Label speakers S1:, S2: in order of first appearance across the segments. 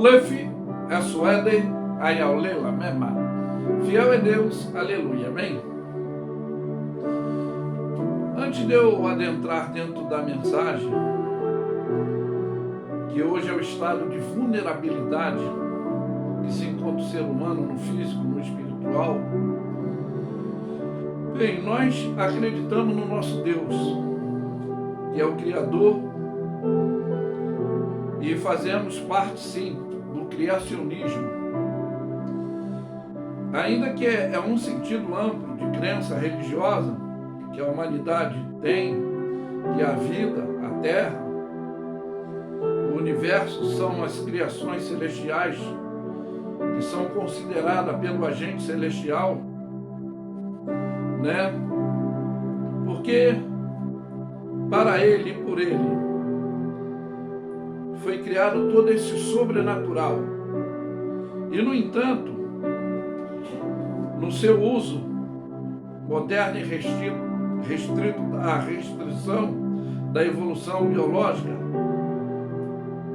S1: Lefi, Assuede, Ayaulela, Mema. Fiel é Deus, aleluia, amém? Antes de eu adentrar dentro da mensagem, que hoje é o estado de vulnerabilidade que se encontra o ser humano no físico, no espiritual, bem, nós acreditamos no nosso Deus, que é o Criador, e fazemos parte, sim, do criacionismo. Ainda que é um sentido amplo de crença religiosa que a humanidade tem, que a vida, a terra, o universo são as criações celestiais que são consideradas pelo agente celestial, né? Porque para ele e por ele foi criado todo esse sobrenatural. E, no entanto, no seu uso moderno e restrito à restrição da evolução biológica,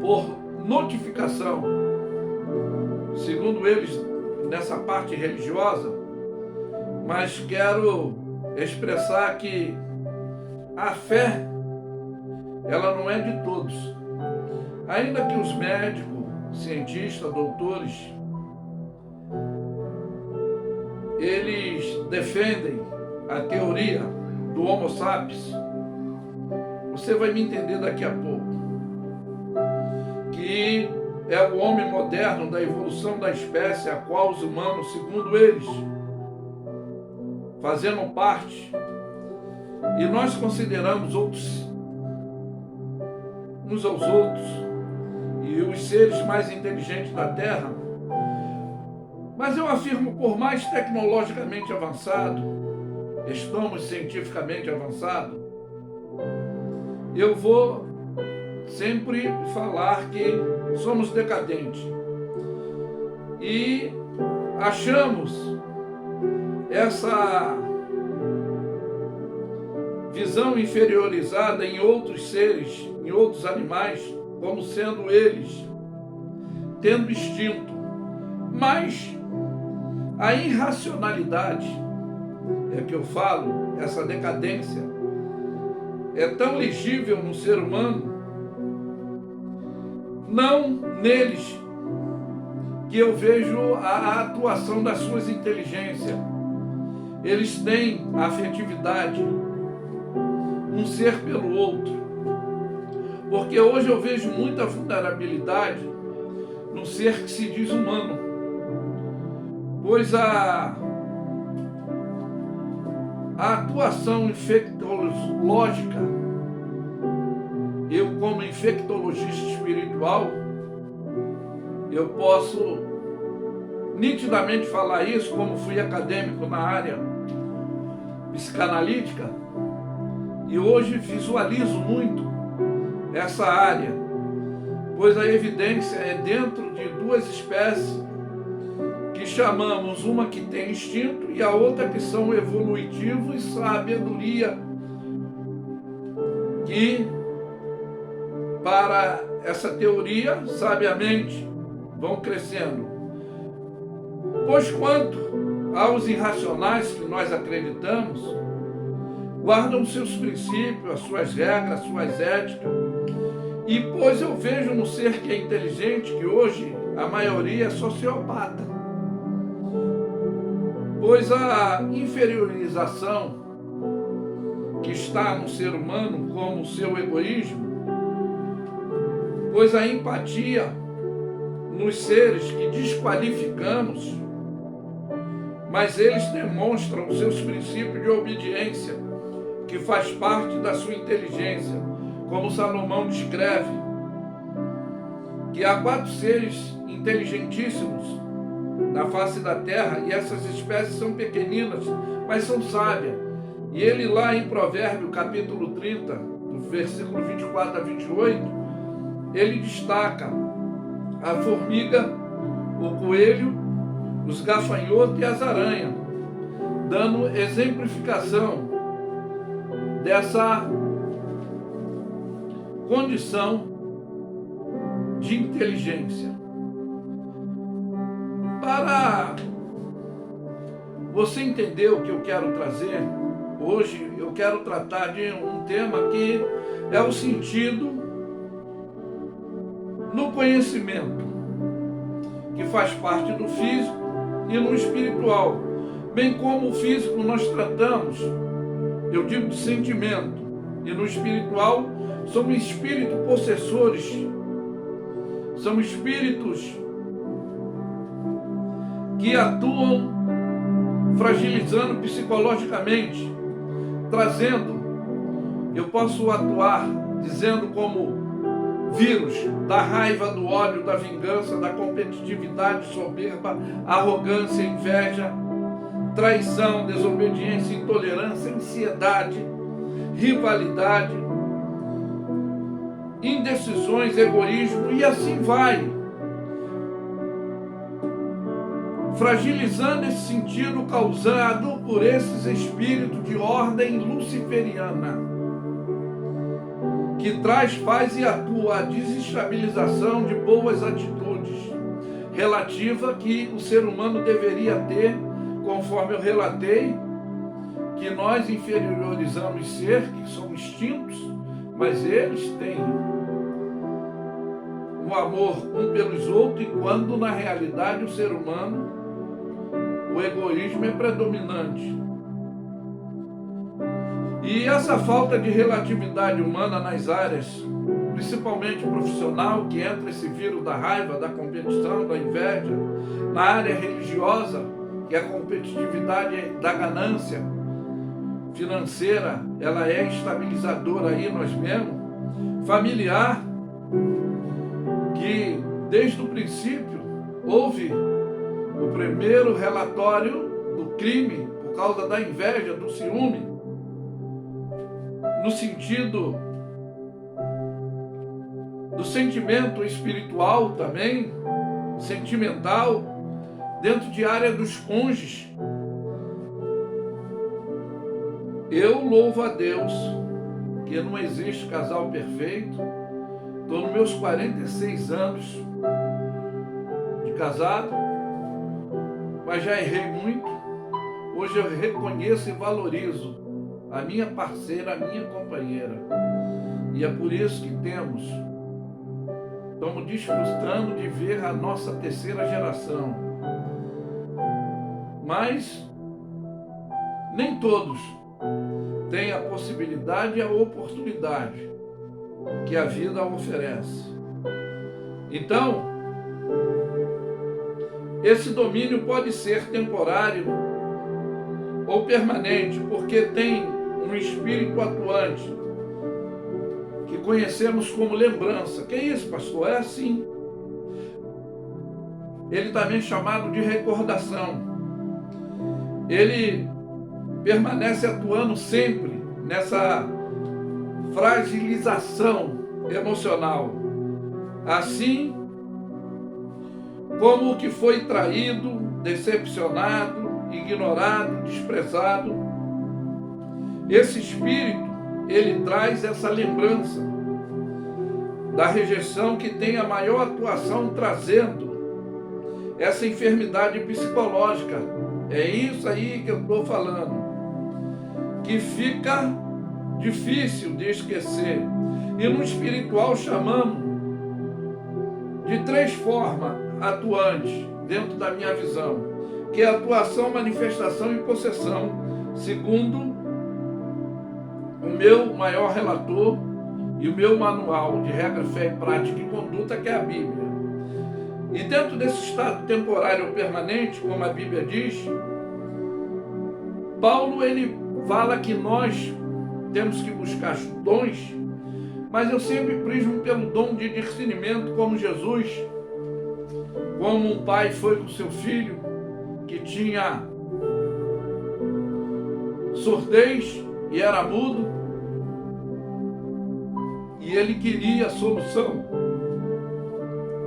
S1: por notificação, segundo eles, nessa parte religiosa, mas quero expressar que a fé, ela não é de todos. Ainda que os médicos, cientistas, doutores, eles defendem a teoria do Homo sapiens, você vai me entender daqui a pouco, que é o homem moderno da evolução da espécie, a qual os humanos, segundo eles, fazendo parte, e nós consideramos outros uns aos outros, e os seres mais inteligentes da Terra, mas eu afirmo, por mais tecnologicamente avançado, estamos cientificamente avançados, eu vou sempre falar que somos decadentes e achamos essa visão inferiorizada em outros seres, em outros animais, como sendo eles tendo instinto, mas a irracionalidade é que eu falo, essa decadência é tão legível no ser humano, não neles, que eu vejo a atuação das suas inteligências. Eles têm afetividade, um ser pelo outro, porque hoje eu vejo muita vulnerabilidade no ser que se diz humano, pois a atuação infectológica, eu como infectologista espiritual, eu posso nitidamente falar isso, como fui acadêmico na área psicanalítica, e hoje visualizo muito essa área, pois a evidência é dentro de duas espécies que chamamos uma que tem instinto e a outra que são evolutivos e sabedoria, que para essa teoria sabiamente vão crescendo. Pois quanto aos irracionais que nós acreditamos, guardam seus princípios, as suas regras, as suas éticas. E pois eu vejo no ser que é inteligente, que hoje a maioria é sociopata. Pois a inferiorização que está no ser humano, como o seu egoísmo, pois a empatia nos seres que desqualificamos, mas eles demonstram os seus princípios de obediência, que faz parte da sua inteligência, como Salomão descreve, que há 4 seres inteligentíssimos na face da terra, e essas espécies são pequeninas, mas são sábias. E ele lá em Provérbio, capítulo 30, do versículo 24 a 28, ele destaca a formiga, o coelho, os gafanhotos e as aranhas, dando exemplificação dessa condição de inteligência. para você entender o que eu quero trazer, hoje eu quero tratar de um tema que é o sentido no conhecimento, que faz parte do físico e no espiritual. Bem como o físico nós tratamos, eu digo de sentimento, e no espiritual somos espíritos possessores, são espíritos que atuam fragilizando psicologicamente, trazendo, eu posso atuar dizendo como vírus da raiva, do ódio, da vingança, da competitividade, soberba, arrogância, inveja, traição, desobediência, intolerância, ansiedade, rivalidade, indecisões, egoísmo e assim vai. Fragilizando esse sentido causado por esses espíritos de ordem luciferiana, que traz, faz e atua a desestabilização de boas atitudes, relativa que o ser humano deveria ter, conforme eu relatei, que nós inferiorizamos ser, que são instintos, mas eles têm um amor um pelos outros, e quando na realidade o ser humano, o egoísmo é predominante. E essa falta de relatividade humana nas áreas, principalmente profissional, que entra esse vírus da raiva, da competição, da inveja, na área religiosa, que é a competitividade da ganância financeira, ela é estabilizadora aí nós mesmos, familiar, que desde o princípio houve o primeiro relatório do crime por causa da inveja, do ciúme, no sentido do sentimento espiritual também, sentimental, dentro de área dos cônjuges. Eu louvo a Deus que não existe casal perfeito. Estou nos meus 46 anos de casado, mas já errei muito. Hoje eu reconheço e valorizo a minha parceira, a minha companheira. E é por isso que estamos desfrutando de ver a nossa terceira geração. Mas nem todos têm a possibilidade e a oportunidade que a vida oferece. Então, esse domínio pode ser temporário ou permanente, porque tem um espírito atuante, que conhecemos como lembrança. Que é isso, pastor? É assim. Ele também é chamado de recordação. Ele permanece atuando sempre nessa fragilização emocional. Assim como o que foi traído, decepcionado, ignorado, desprezado, esse espírito, ele traz essa lembrança da rejeição, que tem a maior atuação trazendo essa enfermidade psicológica. É isso aí que eu estou falando, que fica difícil de esquecer. E no espiritual chamamos de 3 formas atuantes, dentro da minha visão, que é atuação, manifestação e possessão, segundo o meu maior relator e o meu manual de regra, fé e prática e conduta, que é a Bíblia. E dentro desse estado temporário ou permanente, como a Bíblia diz, Paulo ele fala que nós temos que buscar dons, mas eu sempre prismo pelo dom de discernimento, como Jesus, como um pai foi com seu filho que tinha surdez e era mudo, e ele queria a solução.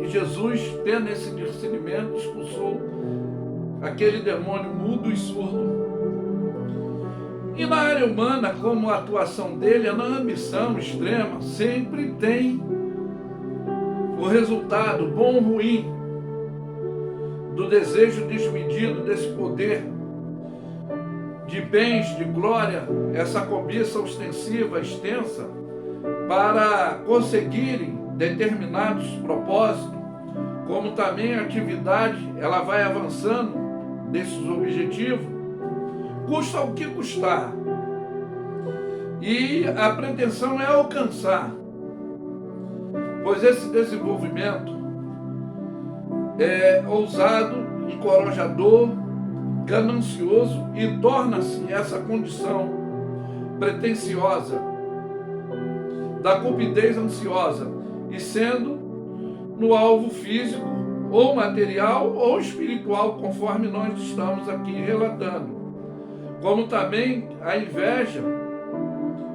S1: E Jesus, tendo esse discernimento, expulsou aquele demônio mudo e surdo. E na área humana, como a atuação dele é na ambição extrema, sempre tem o resultado, bom ou ruim, do desejo desmedido desse poder de bens, de glória, essa cobiça ostensiva, extensa, para conseguirem determinados propósitos, como também a atividade, ela vai avançando desses objetivos, custa o que custar. E a pretensão é alcançar, pois esse desenvolvimento é ousado, encorajador, ganancioso e torna-se essa condição pretensiosa, da cupidez ansiosa, e sendo no alvo físico, ou material, ou espiritual, conforme nós estamos aqui relatando. Como também a inveja,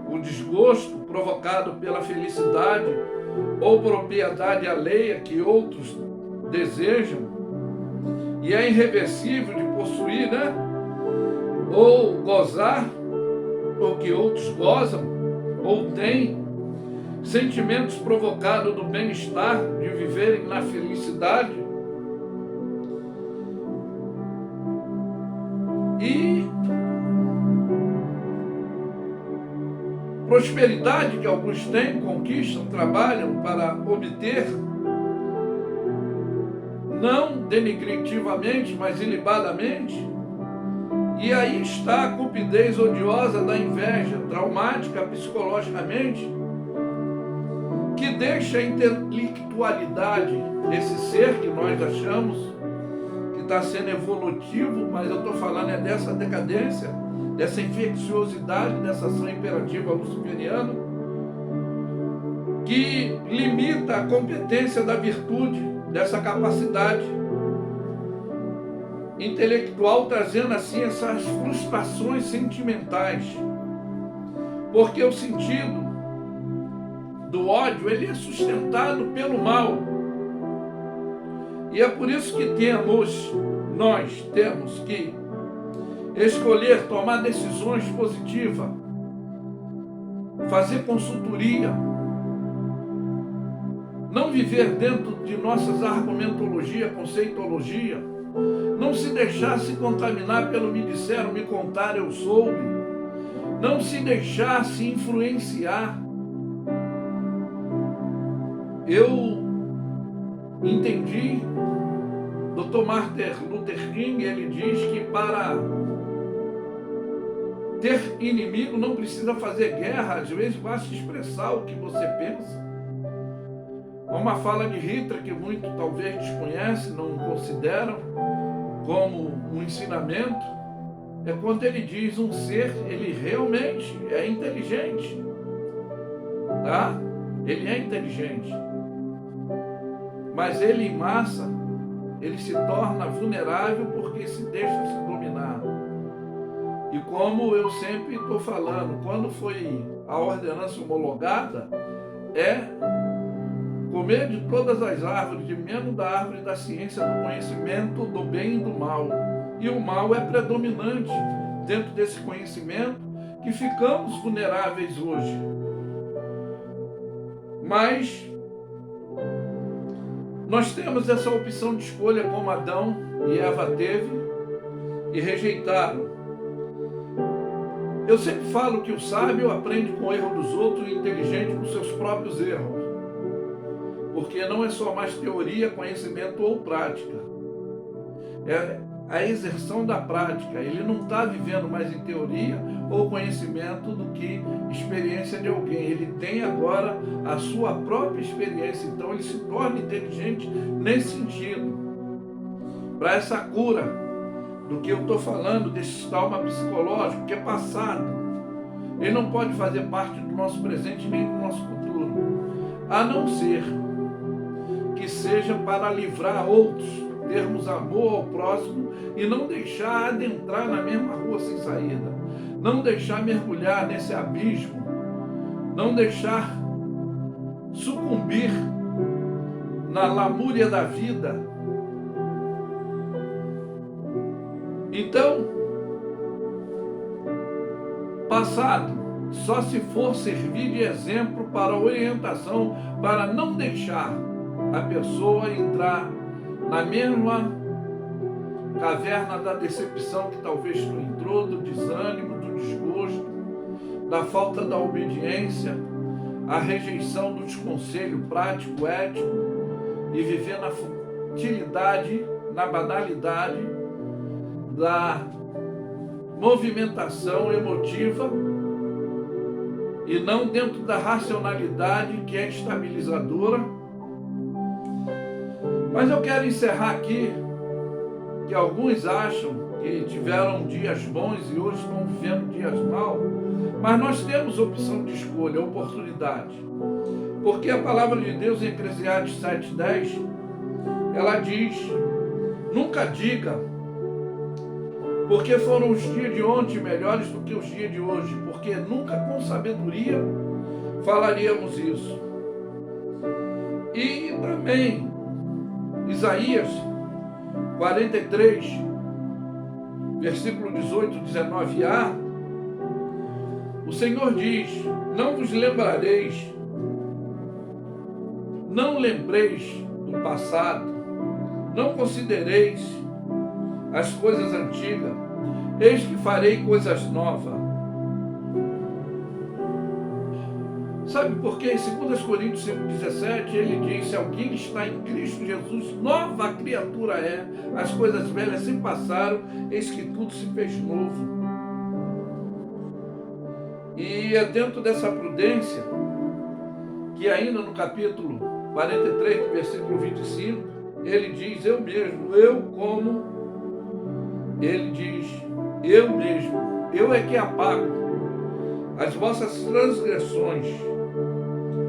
S1: o desgosto provocado pela felicidade ou propriedade alheia que outros desejam, e é irreversível de possuir, né? Ou gozar, o que outros gozam, ou têm, sentimentos provocados do bem-estar, de viverem na felicidade, e prosperidade que alguns têm, conquistam, trabalham para obter, não denigritivamente, mas ilibadamente. E aí está a cupidez odiosa da inveja, traumática psicologicamente, que deixa a intelectualidade desse ser que nós achamos que está sendo evolutivo, mas eu estou falando é dessa decadência, dessa infecciosidade, dessa ação imperativa luciferiana, que limita a competência da virtude, dessa capacidade intelectual, trazendo assim essas frustrações sentimentais, porque o sentido do ódio, ele é sustentado pelo mal, e é por isso que nós temos que escolher, tomar decisões positivas, fazer consultoria, não viver dentro de nossas argumentologia, conceitologia, não se deixar se contaminar pelo me disseram, me contaram, eu soube, não se deixar se influenciar. Eu entendi, Dr. Martin Luther King, ele diz que para ter inimigo não precisa fazer guerra, às vezes basta expressar o que você pensa. Uma fala de Hitler que muitos talvez desconhecem, não consideram como um ensinamento, é quando ele diz um ser, ele realmente é inteligente, tá? Ele é inteligente, mas ele em massa, ele se torna vulnerável porque se deixa se dominar. E como eu sempre estou falando, quando foi a ordenança homologada, é comer de todas as árvores, de menos da árvore da ciência, do conhecimento do bem e do mal. E o mal é predominante dentro desse conhecimento, que ficamos vulneráveis hoje. Mas nós temos essa opção de escolha, como Adão e Eva teve e rejeitaram. Eu sempre falo que o sábio aprende com o erro dos outros e o inteligente com seus próprios erros. Porque não é só mais teoria, conhecimento ou prática. É a exerção da prática. Ele não está vivendo mais em teoria ou conhecimento do que experiência de alguém. Ele tem agora a sua própria experiência. Então ele se torna inteligente nesse sentido. Para essa cura do que eu estou falando, desse trauma psicológico que é passado. Ele não pode fazer parte do nosso presente nem do nosso futuro. A não ser que seja para livrar outros, termos amor ao próximo e não deixar adentrar na mesma rua sem saída, não deixar mergulhar nesse abismo, não deixar sucumbir na lamúria da vida. Então, passado só se for servir de exemplo para orientação, para não deixar a pessoa entrar na mesma caverna da decepção que talvez tu entrou, do desânimo, do desgosto, da falta da obediência, a rejeição do desconselho prático, ético, e viver na futilidade, na banalidade da movimentação emotiva e não dentro da racionalidade que é estabilizadora. Mas eu quero encerrar aqui que alguns acham que tiveram dias bons e hoje estão vivendo dias maus, mas nós temos opção de escolha, oportunidade. Porque a palavra de Deus em Eclesiastes 7:10, ela diz: nunca diga, porque foram os dias de ontem melhores do que os dias de hoje, porque nunca com sabedoria falaríamos isso. E também Isaías 43, versículo 18, 19a, o Senhor diz: não vos lembrareis, não lembreis do passado, não considereis as coisas antigas, eis que farei coisas novas. Sabe por quê? Em 2 Coríntios 5,17, ele diz: se alguém está em Cristo Jesus, nova criatura é, as coisas velhas se passaram, eis que tudo se fez novo. E é dentro dessa prudência que ainda no capítulo 43, versículo 25, ele diz: eu mesmo, ele diz, eu mesmo, eu é que apago as vossas transgressões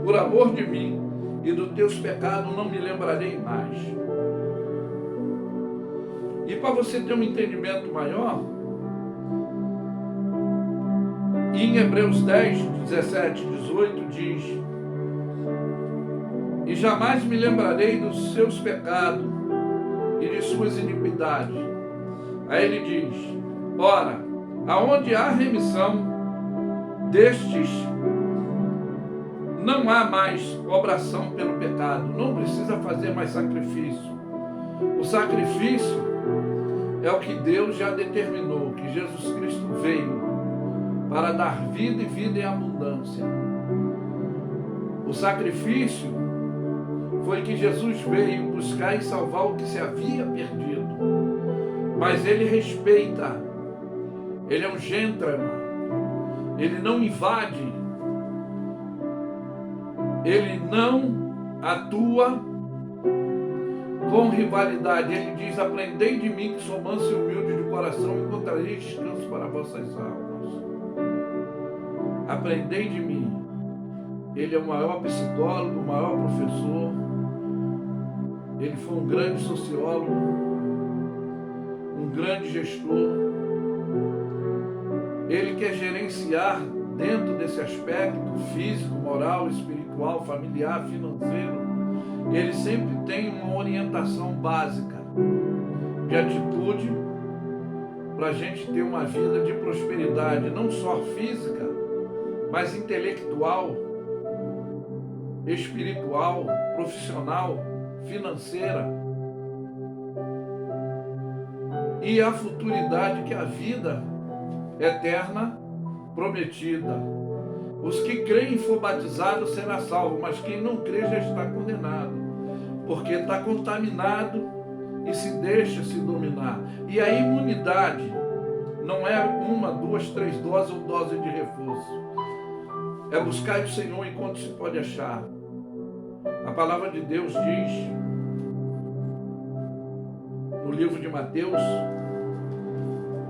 S1: por amor de mim, e dos teus pecados não me lembrarei mais. E para você ter um entendimento maior, em Hebreus 10, 17, 18 diz: e jamais me lembrarei dos seus pecados e de suas iniquidades. Aí ele diz: ora, aonde há remissão destes, não há mais obração pelo pecado, não precisa fazer mais sacrifício. O sacrifício é o que Deus já determinou, que Jesus Cristo veio para dar vida e vida em abundância. O sacrifício foi que Jesus veio buscar e salvar o que se havia perdido. Mas ele respeita, ele é um gentleman, ele não invade, ele não atua com rivalidade. Ele diz: aprendei de mim, que sou manso e humilde de coração, e encontrarei descanso para vossas almas. Aprendei de mim. Ele é o maior psicólogo, o maior professor, ele foi um grande sociólogo, um grande gestor. Ele quer gerenciar dentro desse aspecto físico, moral, espiritual, familiar, financeiro. Ele sempre tem uma orientação básica de atitude para a gente ter uma vida de prosperidade, não só física, mas intelectual, espiritual, profissional, financeira, e a futuridade, que é a vida eterna prometida. Os que creem e for batizado será salvo, mas quem não crê já está condenado, porque está contaminado e se deixa se dominar. E a imunidade não é 1, 2, 3 doses ou dose de reforço. É buscar o Senhor enquanto se pode achar. A palavra de Deus diz no livro de Mateus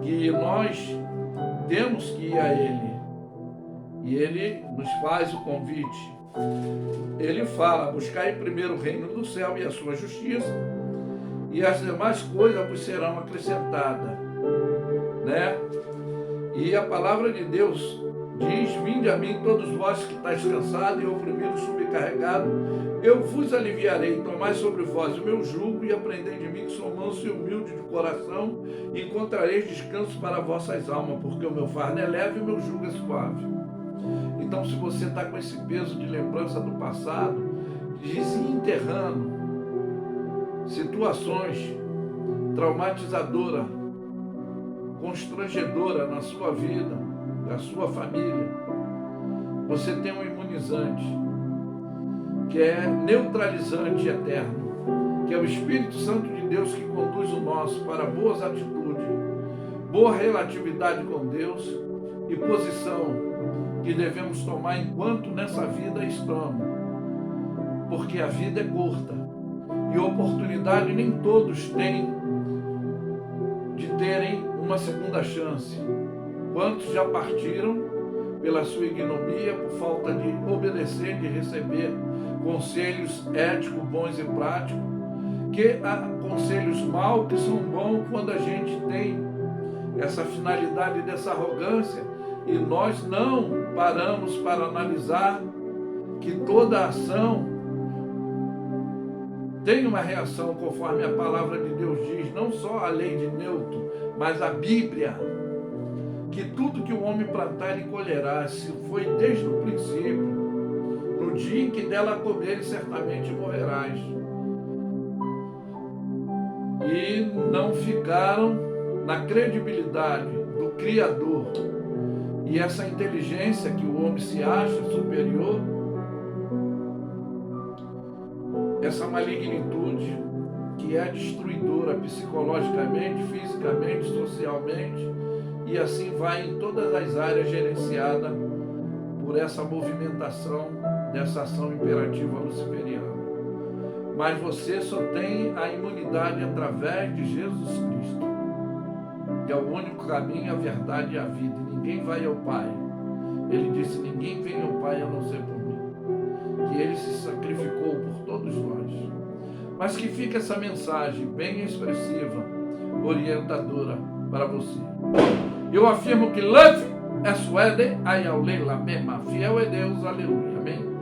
S1: que nós temos que ir a Ele, e Ele nos faz o convite. Ele fala: buscai primeiro o reino do céu e a sua justiça, e as demais coisas vos serão acrescentadas, né? E a palavra de Deus diz: vinde a mim todos vós que estáis cansados e oprimidos, sobrecarregados, eu vos aliviarei. Tomai sobre vós o meu jugo e aprendei de mim, que sou manso e humilde de coração, e encontrareis descanso para vossas almas, porque o meu fardo é leve e o meu jugo é suave. Então, se você está com esse peso de lembrança do passado, desenterrando situações traumatizadora, constrangedora na sua vida, na sua família, você tem um imunizante, que é neutralizante eterno, que é o Espírito Santo de Deus que conduz o nosso para boas atitudes, boa relatividade com Deus e posição que devemos tomar enquanto nessa vida estamos, porque a vida é curta e oportunidade nem todos têm de terem uma segunda chance. Quantos já partiram pela sua ignomia, por falta de obedecer, de receber conselhos éticos, bons e práticos, que há conselhos maus que são bons quando a gente tem essa finalidade dessa arrogância e nós não paramos para analisar que toda ação tem uma reação conforme a palavra de Deus diz, não só a lei de Newton, mas a Bíblia, que tudo que o homem plantar ele colherá, se foi desde o princípio, no dia em que dela comeres certamente morrerás. E não ficaram na credibilidade do Criador e essa inteligência que o homem se acha superior, essa malignitude que é destruidora psicologicamente, fisicamente, socialmente, e assim vai em todas as áreas gerenciada por essa movimentação dessa ação imperativa luciferiana. Mas você só tem a imunidade através de Jesus Cristo, que é o único caminho, a verdade e a vida. Ninguém vai ao Pai. Ele disse, ninguém vem ao Pai a não ser por mim. Que ele se sacrificou por todos nós. Mas que fica essa mensagem bem expressiva, orientadora para você. Eu afirmo que love é suede, ayaule la mesma, fiel é Deus, aleluia, amém?